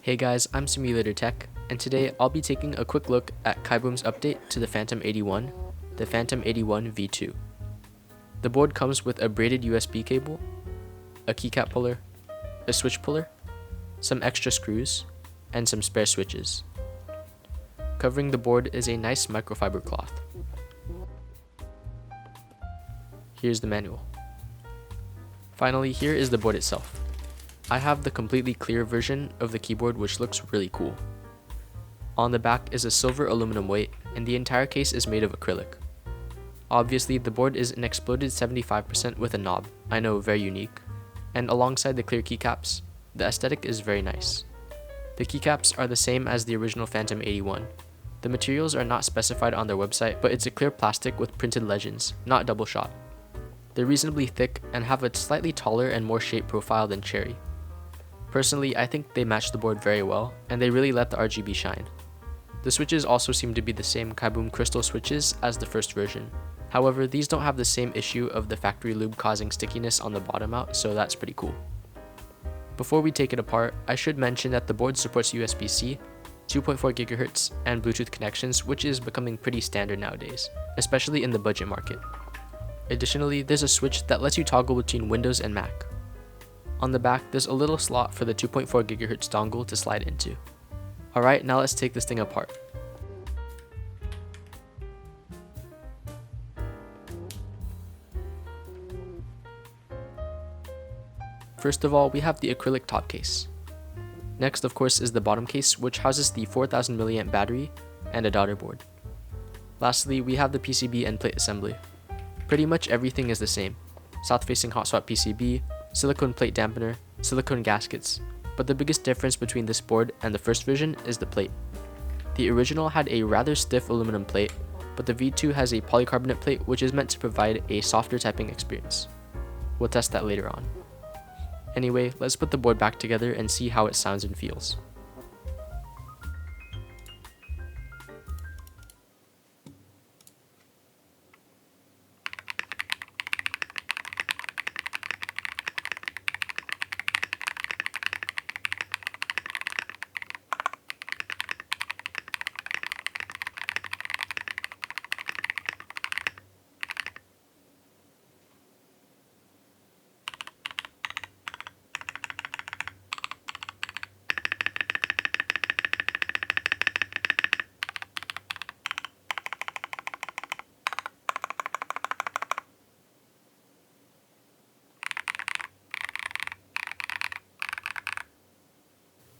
Hey guys, I'm Simulator Tech, and today I'll be taking a quick look at KiiBoom's update to the Phantom 81, the Phantom 81 V2. The board comes with a braided USB cable, a keycap puller, a switch puller, some extra screws, and some spare switches. Covering the board is a nice microfiber cloth. Here's the manual. Finally, here is the board itself. I have the completely clear version of the keyboard, which looks really cool. On the back is a silver aluminum weight, and the entire case is made of acrylic. Obviously, the board is an exploded 75% with a knob, I know, very unique, and alongside the clear keycaps, the aesthetic is very nice. The keycaps are the same as the original Phantom 81. The materials are not specified on their website, but it's a clear plastic with printed legends, not double shot. They're reasonably thick and have a slightly taller and more shaped profile than Cherry. Personally, I think they match the board very well, and they really let the RGB shine. The switches also seem to be the same KiiBoom crystal switches as the first version. However, these don't have the same issue of the factory lube causing stickiness on the bottom out, so that's pretty cool. Before we take it apart, I should mention that the board supports USB-C, 2.4 GHz, and Bluetooth connections, which is becoming pretty standard nowadays, especially in the budget market. Additionally, there's a switch that lets you toggle between Windows and Mac. On the back, there's a little slot for the 2.4 GHz dongle to slide into. Alright, now let's take this thing apart. First of all, we have the acrylic top case. Next, of course, is the bottom case, which houses the 4000 mAh battery and a daughter board. Lastly, we have the PCB and plate assembly. Pretty much everything is the same. South-facing hot swap PCB, silicone plate dampener, silicone gaskets, but the biggest difference between this board and the first version is the plate. The original had a rather stiff aluminum plate, but the V2 has a polycarbonate plate which is meant to provide a softer typing experience. We'll test that later on. Anyway, let's put the board back together and see how it sounds and feels.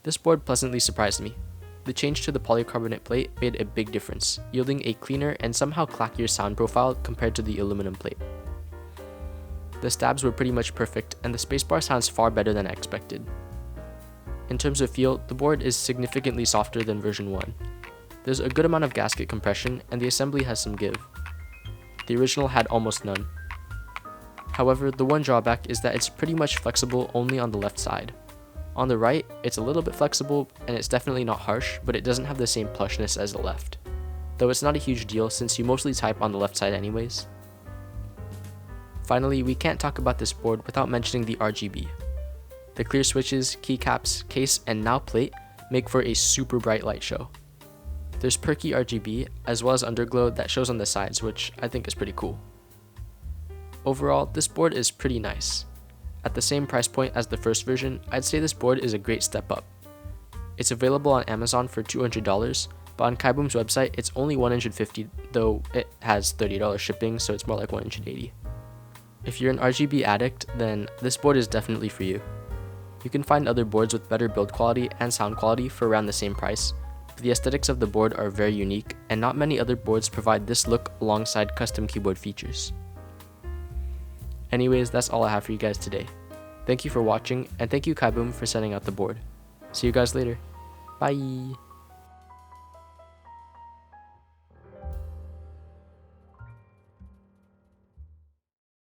This board pleasantly surprised me. The change to the polycarbonate plate made a big difference, yielding a cleaner and somehow clackier sound profile compared to the aluminum plate. The stabs were pretty much perfect, and the spacebar sounds far better than I expected. In terms of feel, the board is significantly softer than version 1. There's a good amount of gasket compression, and the assembly has some give. The original had almost none. However, the one drawback is that it's pretty much flexible only on the left side. On the right, it's a little bit flexible, and it's definitely not harsh, but it doesn't have the same plushness as the left. Though it's not a huge deal since you mostly type on the left side anyways. Finally, we can't talk about this board without mentioning the RGB. The clear switches, keycaps, case, and now plate make for a super bright light show. There's perky RGB, as well as underglow that shows on the sides, which I think is pretty cool. Overall, this board is pretty nice. At the same price point as the first version, I'd say this board is a great step up. It's available on Amazon for $200, but on KiiBoom's website it's only $150, though it has $30 shipping, so it's more like $180. If you're an RGB addict, then this board is definitely for you. You can find other boards with better build quality and sound quality for around the same price, but the aesthetics of the board are very unique, and not many other boards provide this look alongside custom keyboard features. Anyways, that's all I have for you guys today. Thank you for watching, and thank you KiiBoom for sending out the board. See you guys later. Bye!